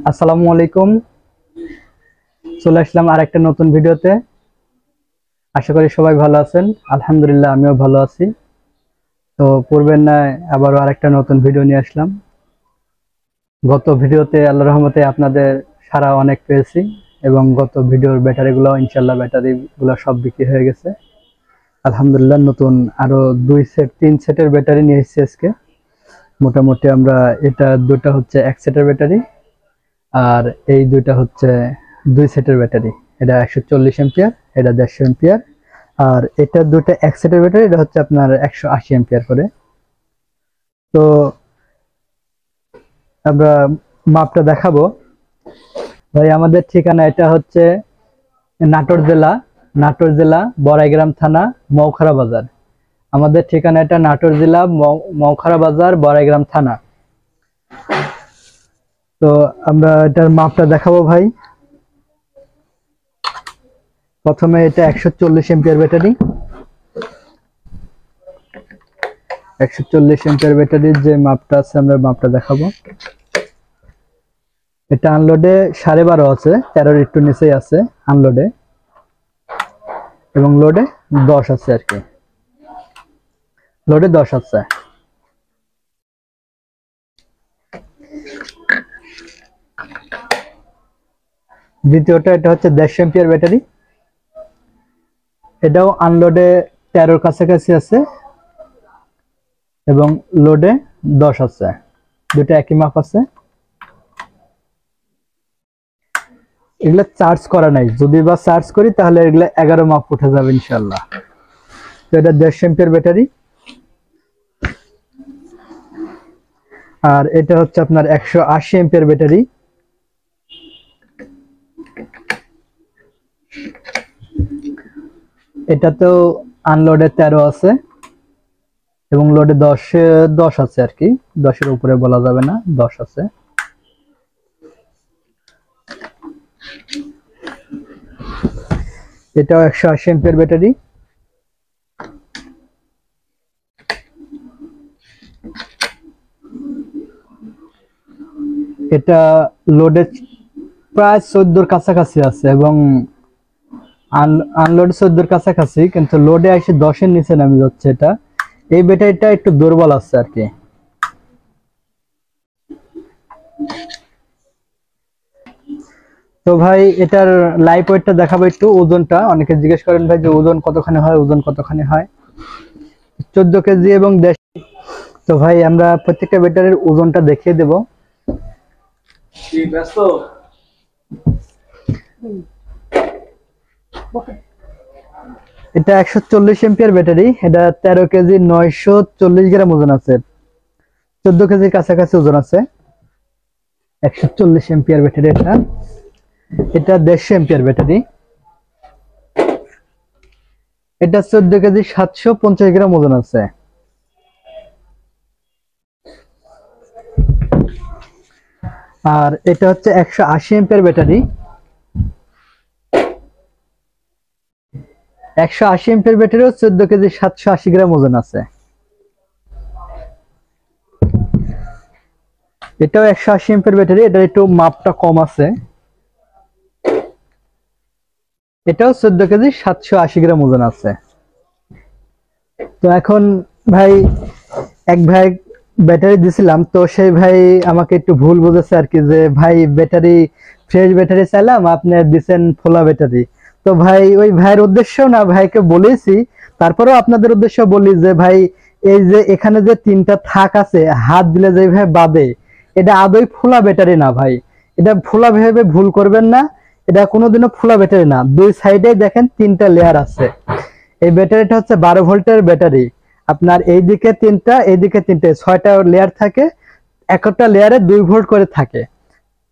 আসসালামু আলাইকুম। চলে আসলাম আরেকটা নতুন ভিডিওতে। আশা করি সবাই ভালো আছেন। আলহামদুলিল্লাহ আমিও ভালো আছি। তো পূর্বের ন্যায় আবারও আরেকটা নতুন ভিডিও নিয়ে আসলাম। গত ভিডিওতে আল্লাহর রহমতে আপনাদের সাড়া অনেক পেয়েছি এবং গত ভিডিওর ব্যাটারিগুলো ইনশাল্লাহ ব্যাটারিগুলো সব বিক্রি হয়ে গেছে। আলহামদুলিল্লাহ নতুন আরো 3 সেটের ব্যাটারি নিয়ে এসেছি আজকে। মোটামুটি আমরা এটা দুটো হচ্ছে 1 সেটের ব্যাটারি, আর এই দুইটা হচ্ছে 2 সেটের ব্যাটারি। এটা 140 এম্পিয়ার, এটা 150 এম্পিয়ার। আর এটা দুটো 1 সেটের ব্যাটারি, এটা হচ্ছে আপনার 180 এম্পিয়ার করে। তো আমরা মাপটা দেখাবো। ভাই আমাদের ঠিকানা এটা হচ্ছে নাটোর জেলা বড়াইগ্রাম থানা মৌখারা বাজার। আমাদের ঠিকানা এটা নাটোর জেলা মৌখারা বাজার বড়াইগ্রাম থানা। তো আমরা এটার মাপটা দেখাবো ভাই। প্রথমে এটা 140 এম্পিয়ার ব্যাটারি। 140 এম্পিয়ার ব্যাটারির যে মাপটা আছে আমরা মাপটা দেখাবো। এটা আনলোডে 12.5 আছে, 13-র একটু নিচেই আছে আনলোডে, এবং লোডে 10 আছে আর কি। লোডে 10 আছে। দ্বিতীয়টা এটা হচ্ছে 150 এম্পিয়ার ব্যাটারি। এটাও আনলোডে 13-র কাছাকাছি আছে এবং লোডে 10 আছে। দুটো একই মাপ আছে। এগুলা চার্জ করা নাই, যদি বা চার্জ করি তাহলে এগুলা 11 মাপ উঠে যাবে ইনশাল্লাহ। তো এটা 150 এম্পিয়ার ব্যাটারি। আর এটা হচ্ছে আপনার 180 এম্পিয়ার ব্যাটারি। এটাতেও আনলোডে 13 আছে এবং লোডে 10 আছে আর কি। 10-এর উপরে বলা যাবে না, 10 আছে। এটাও 180 এম্পিয়ার ব্যাটারি। এটা লোডে প্রায় 14-র কাছাকাছি আছে এবং আনলোড 14-র কাছাকাছি, কিন্তু লোডে এসে 10-এর নিচে নামে যাচ্ছে। এটা এই ব্যাটারিটা একটু দুর্বল আছে আর কি। তো ভাই এটার লাইভ ওয়েটটা দেখাবো একটু। ওজনটা অনেকে জিজ্ঞেস করেন ভাই যে ওজন কতখানি হয়, ওজন কতখানি হয়। 14 কেজি এবং 1.5। তো ভাই আমরা প্রত্যেকটা ব্যাটারির ওজনটা দেখিয়ে দেব। এটা 140 এম্পিয়ার ব্যাটারি। এটা 13 কেজি 940 গ্রাম ওজন আছে। 14 কেজির কাছাকাছি ওজন আছে। 140 এম্পিয়ার ব্যাটারি এটা। এটা 150 এম্পিয়ার ব্যাটারি। এটা 14 কেজি 750 গ্রাম ওজন আছে। আর এটা হচ্ছে 180 এম্পিয়ার ব্যাটারি। 180 এম্পিয়ার ব্যাটারিও 14 কেজি 780 গ্রাম ওজন আছে। এটাও 180 এম্পিয়ার ব্যাটারি। এটার একটু মাপটা কম আছে। এটাও 14 কেজি 780 গ্রাম ওজন আছে। তো এখন ভাই এক ভাই ব্যাটারি দিছিলাম, তো সেই ভাই আমাকে একটু ভুল বুঝেছে আর কি, যে ভাই ব্যাটারি ফ্রেশ ব্যাটারি চাইলাম, আপনি দিচ্ছেন ফোলা ব্যাটারি। তো ভাই ওই ভাইয়ের উদ্দেশ্য না, ভাইকে বলেছি, তারপরেও আপনাদের উদ্দেশ্য বলি যে ভাই এই যে এখানে যে 3টা থাক আছে হাত দিলে যে ভাই বাদে, এটা আদৌ ফোলা ব্যাটারি না ভাই। এটা ফোলা ভেবে ভুল করবেন না। এটা কোনোদিনও ফোলা ব্যাটারি না। দুই সাইডে দেখেন 3টা লেয়ার আছে। এই ব্যাটারিটা হচ্ছে 12 ভোল্টের ব্যাটারি। আপনার এইদিকে 3টা, এইদিকে 3টে, 6টা লেয়ার থাকে। একটা লেয়ারে 2 ভোল্ট করে থাকে।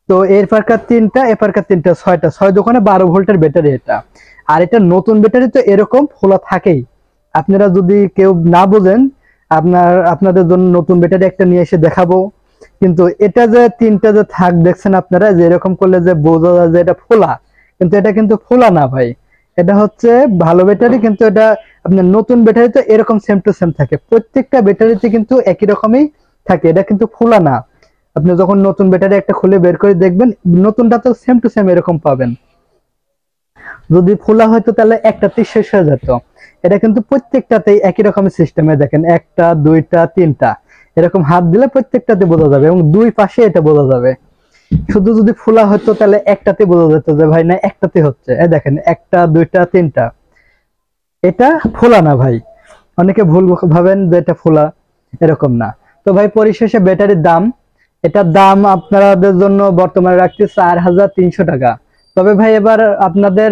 তো এর পারকার 3টা, এ পারকার 3টা, 6টা, 6 দোকানে 12 ভোল্টের ব্যাটারি এটা। আর এটা নতুন ব্যাটারি, তো এরকম খোলা থাকেই। আপনারা যদি কেউ না বোঝেন, আপনাদের জন্য নতুন ব্যাটারি একটা নিয়ে এসে দেখাবো। কিন্তু এটা যে 3টা যে থাক দেখছেন আপনারা, যে এরকম করলে যে বোঝা যায় যে এটা ফোলা, কিন্তু এটা কিন্তু ফোলা না ভাই। এটা হচ্ছে ভালো ব্যাটারি, কিন্তু এটা আপনার নতুন ব্যাটারিতে এরকম সেম টু সেম থাকে। প্রত্যেকটা ব্যাটারিতে কিন্তু একই রকমই থাকে। এটা কিন্তু ফোলা না। আপনি যখন নতুন ব্যাটারি একটা খুলে বের করে দেখবেন, নতুনটা তো সেম টু সেম এরকম পাবেন। যদি খোলা হয়তো তাহলে একটাতেই শেষ হয়ে যেত। এটা কিন্তু প্রত্যেকটাতেই একই রকমের সিস্টেমে, দেখেন একটা দুইটা তিনটা এরকম হাত দিলে প্রত্যেকটাতে বোঝা যাবে, এবং দুই পাশে এটা বোঝা যাবে। শুধু যদি খোলা হতো তাহলে একটাতে বোঝা যেত যে ভাই না একটাতে হচ্ছে, এই দেখেন একটা দুইটা তিনটা। এটা ফোলা না ভাই, অনেকে ভুল ভাবেন যে এটা ফোলা, এরকম না। তো ভাই পরিশেষে ব্যাটারির দাম, এটার দাম আপনাদের জন্য বর্তমানে রাখছি 4300 টাকা। তবে ভাই এবার আপনাদের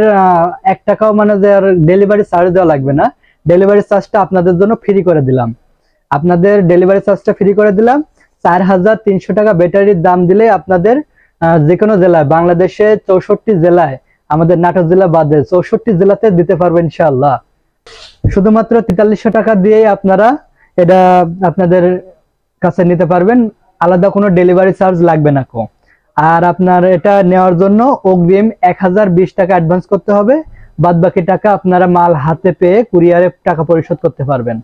1 টাকাও মানে যে ডেলিভারি চার্জ দেওয়া লাগবে না, ডেলিভারি চার্জটা আপনাদের জন্য ফ্রি করে দিলাম। আপনাদের ডেলিভারি চার্জটা ফ্রি করে দিলাম। 4300 টাকা ব্যাটারির দাম দিলে আপনাদের যে কোনো জেলায়, বাংলাদেশে 64 জেলায়, আমাদের নাটোর জেলা বাদে 64 জেলাতে দিতে পারবেন ইনশাআল্লাহ। শুধুমাত্র 4300 টাকা দিয়েই আপনারা এটা আপনাদের কাছে নিতে পারবেন, আলাদা কোনো ডেলিভারি চার্জ লাগবে না কো। আর আপনার এটা নেওয়ার জন্য অগ্রিম 1020 টাকা অ্যাডভান্স করতে হবে, বাদ বাকি টাকা আপনারা মাল হাতে পেয়ে কুরিয়ারে টাকা পরিশোধ করতে পারবেন।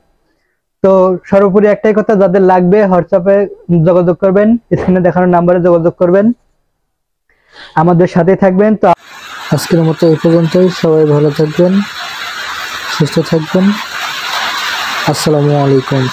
তো সর্বোপরি একটাই কথা, যাদের লাগবে হোয়াটসঅ্যাপে যোগাযোগ করবেন, স্ক্রিনে দেখানো নাম্বারে যোগাযোগ করবেন, আমাদের সাথে থাকবেন। তো আজকের মতো এই পর্যন্তই। সবাই ভালো থাকবেন, সুস্থ থাকবেন। আসসালামু আলাইকুম।